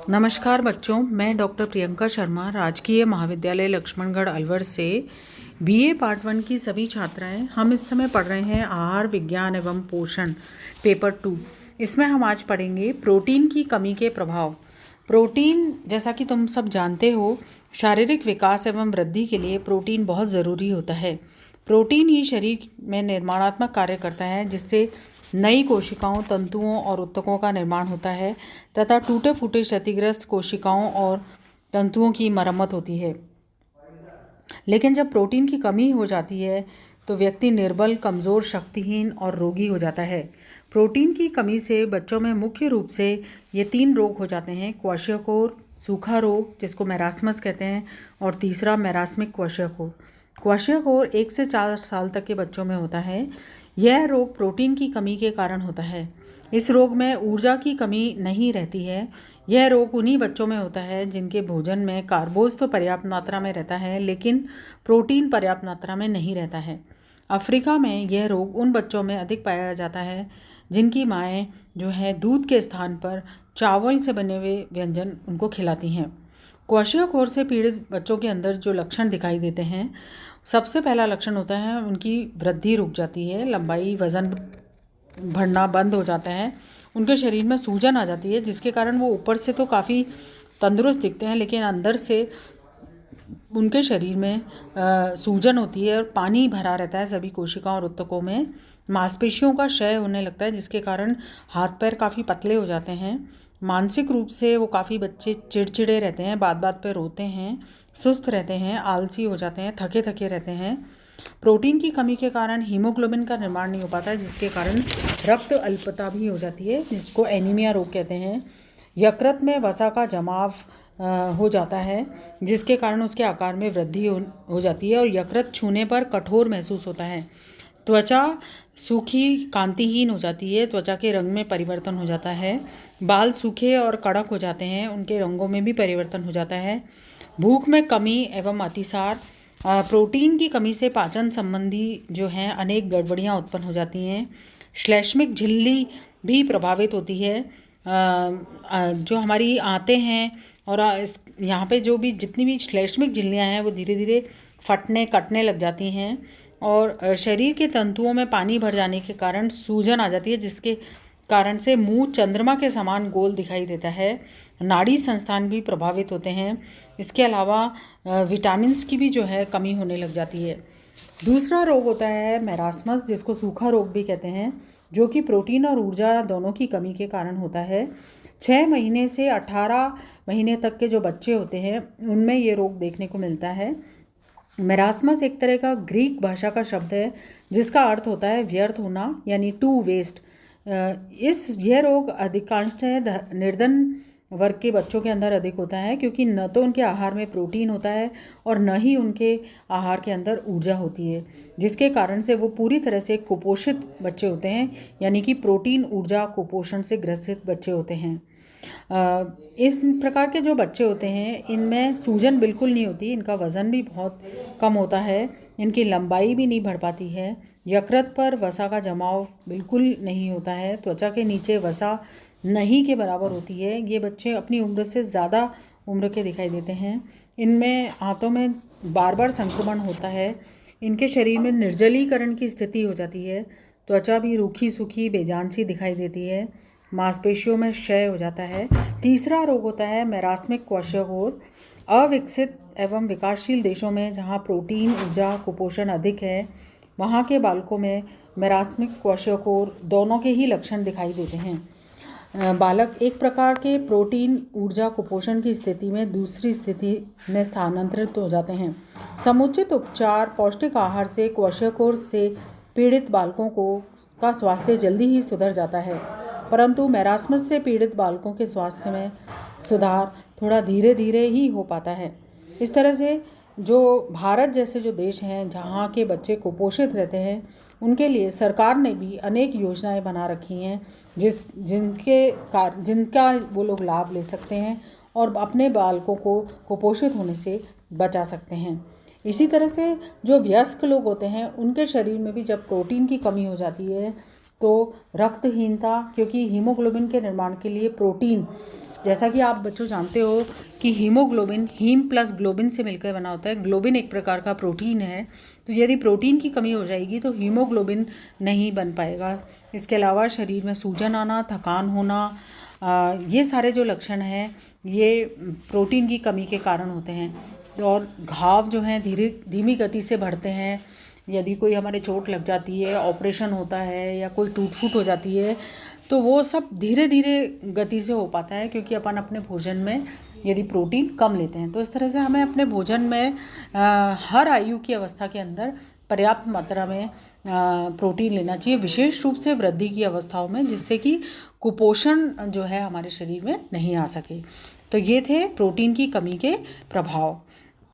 नमस्कार बच्चों, मैं डॉक्टर प्रियंका शर्मा राजकीय महाविद्यालय लक्ष्मणगढ़ अलवर से बीए पार्ट 1 की सभी छात्राएं हम इस समय पढ़ रहे हैं आहार विज्ञान एवं पोषण पेपर 2। इसमें हम आज पढ़ेंगे प्रोटीन की कमी के प्रभाव। प्रोटीन, जैसा कि तुम सब जानते हो, शारीरिक विकास एवं वृद्धि के लिए प्रोटीन बहुत ज़रूरी होता है। प्रोटीन ही शरीर में निर्माणात्मक कार्य करता है, जिससे नई कोशिकाओं, तंतुओं और ऊतकों का निर्माण होता है तथा टूटे फूटे क्षतिग्रस्त कोशिकाओं और तंतुओं की मरम्मत होती है। लेकिन जब प्रोटीन की कमी हो जाती है तो व्यक्ति निर्बल, कमज़ोर, शक्तिहीन और रोगी हो जाता है। प्रोटीन की कमी से बच्चों में मुख्य रूप से ये 3 रोग हो जाते हैं: क्वाशियोकोर, सूखा रोग जिसको मैरास्मस कहते हैं, और तीसरा मैरास्मिक क्वाशियोकोर। क्वाशियोकोर 1 से 4 साल तक के बच्चों में होता है। यह रोग प्रोटीन की कमी के कारण होता है। इस रोग में ऊर्जा की कमी नहीं रहती है। यह रोग उन्हीं बच्चों में होता है जिनके भोजन में कार्बोज तो पर्याप्त मात्रा में रहता है, लेकिन प्रोटीन पर्याप्त मात्रा में नहीं रहता है। अफ्रीका में यह रोग उन बच्चों में अधिक पाया जाता है जिनकी माएँ जो है दूध के स्थान पर चावल से बने हुए व्यंजन उनको खिलाती हैं। क्वाशियोकोर से पीड़ित बच्चों के अंदर जो लक्षण दिखाई देते हैं, सबसे पहला लक्षण होता है उनकी वृद्धि रुक जाती है, लंबाई, वज़न बढ़ना बंद हो जाता है, उनके शरीर में सूजन आ जाती है, जिसके कारण वो ऊपर से तो काफ़ी तंदुरुस्त दिखते हैं, लेकिन अंदर से उनके शरीर में सूजन होती है और पानी भरा रहता है सभी कोशिकाओं और ऊतकों में। मांसपेशियों का क्षय होने लगता है, जिसके कारण हाथ पैर काफ़ी पतले हो जाते हैं। मानसिक रूप से वो काफ़ी बच्चे चिड़चिड़े रहते हैं, बात बात पे रोते हैं, सुस्त रहते हैं, आलसी हो जाते हैं, थके थके रहते हैं। प्रोटीन की कमी के कारण हीमोग्लोबिन का निर्माण नहीं हो पाता है, जिसके कारण रक्त अल्पता भी हो जाती है, जिसको एनीमिया रोग कहते हैं। यकृत में वसा का जमाव हो जाता है, जिसके कारण उसके आकार में वृद्धि हो जाती है और यकृत छूने पर कठोर महसूस होता है। त्वचा सूखी, कांतिहीन हो जाती है, त्वचा के रंग में परिवर्तन हो जाता है, बाल सूखे और कड़क हो जाते हैं, उनके रंगों में भी परिवर्तन हो जाता है। भूख में कमी एवं अतिसार। प्रोटीन की कमी से पाचन संबंधी जो हैं अनेक गड़बड़ियाँ उत्पन्न हो जाती हैं। श्लैष्मिक झिल्ली भी प्रभावित होती है। जो हमारी आंतें हैं और यहाँ पे जो भी जितनी भी श्लैष्मिक झिल्लियाँ हैं वो धीरे धीरे फटने कटने लग जाती हैं और शरीर के तंतुओं में पानी भर जाने के कारण सूजन आ जाती है, जिसके कारण से मुंह चंद्रमा के समान गोल दिखाई देता है। नाड़ी संस्थान भी प्रभावित होते हैं। इसके अलावा विटामिन्स की भी जो है कमी होने लग जाती है। दूसरा रोग होता है मैरास्मस, जिसको सूखा रोग भी कहते हैं, जो कि प्रोटीन और ऊर्जा दोनों की कमी के कारण होता है। 6 महीने से 18 महीने तक के जो बच्चे होते हैं उनमें ये रोग देखने को मिलता है। मेरास्मस एक तरह का ग्रीक भाषा का शब्द है जिसका अर्थ होता है व्यर्थ होना, यानी टू वेस्ट। यह रोग अधिकांशतः निर्धन वर्ग के बच्चों के अंदर अधिक होता है, क्योंकि न तो उनके आहार में प्रोटीन होता है और न ही उनके आहार के अंदर ऊर्जा होती है, जिसके कारण से वो पूरी तरह से कुपोषित बच्चे होते हैं, यानी कि प्रोटीन ऊर्जा कुपोषण से ग्रसित बच्चे होते हैं। इस प्रकार के जो बच्चे होते हैं इनमें सूजन बिल्कुल नहीं होती, इनका वज़न भी बहुत कम होता है, इनकी लंबाई भी नहीं बढ़ पाती है, यकृत पर वसा का जमाव बिल्कुल नहीं होता है, त्वचा के नीचे वसा नहीं के बराबर होती है। ये बच्चे अपनी उम्र से ज़्यादा उम्र के दिखाई देते हैं। इनमें हाथों में बार बार संक्रमण होता है, इनके शरीर में निर्जलीकरण की स्थिति हो जाती है, त्वचा भी रूखी सूखी बेजान सी दिखाई देती है, मांसपेशियों में क्षय हो जाता है। तीसरा रोग होता है मैरास्मिक क्वाशियोकोर। अविकसित एवं विकासशील देशों में जहाँ प्रोटीन, ऊर्जा, कुपोषण अधिक है, वहाँ के बालकों में मैरास्मिक क्वाशियोकोर दोनों के ही लक्षण दिखाई देते हैं। बालक एक प्रकार के प्रोटीन, ऊर्जा, कुपोषण की स्थिति में दूसरी स्थिति में स्थानांतरित हो जाते हैं। समुचित उपचार, पौष्टिक आहार से क्वाशियोकोर से पीड़ित बालकों का स्वास्थ्य जल्दी ही सुधर जाता है, परंतु मैरास्मस से पीड़ित बालकों के स्वास्थ्य में सुधार थोड़ा धीरे धीरे ही हो पाता है। इस तरह से जो भारत जैसे जो देश हैं जहाँ के बच्चे कुपोषित रहते हैं, उनके लिए सरकार ने भी अनेक योजनाएं बना रखी हैं जिनका वो लोग लाभ ले सकते हैं और अपने बालकों को कुपोषित होने से बचा सकते हैं। इसी तरह से जो वयस्क लोग होते हैं उनके शरीर में भी जब प्रोटीन की कमी हो जाती है तो रक्तहीनता, क्योंकि हीमोग्लोबिन के निर्माण के लिए प्रोटीन जैसा कि आप बच्चों जानते हो कि हीमोग्लोबिन हीम प्लस ग्लोबिन से मिलकर बना होता है। ग्लोबिन एक प्रकार का प्रोटीन है, तो यदि प्रोटीन की कमी हो जाएगी तो हीमोग्लोबिन नहीं बन पाएगा। इसके अलावा शरीर में सूजन आना, थकान होना, ये सारे जो लक्षण हैं ये प्रोटीन की कमी के कारण होते हैं। और घाव जो हैं धीमी गति से बढ़ते हैं। यदि कोई हमारे चोट लग जाती है, ऑपरेशन होता है या कोई टूट फूट हो जाती है, तो वो सब धीरे धीरे गति से हो पाता है, क्योंकि अपन अपने भोजन में यदि प्रोटीन कम लेते हैं। तो इस तरह से हमें अपने भोजन में हर आयु की अवस्था के अंदर पर्याप्त मात्रा में प्रोटीन लेना चाहिए, विशेष रूप से वृद्धि की अवस्थाओं में, जिससे कि कुपोषण जो है हमारे शरीर में नहीं आ सके। तो ये थे प्रोटीन की कमी के प्रभाव।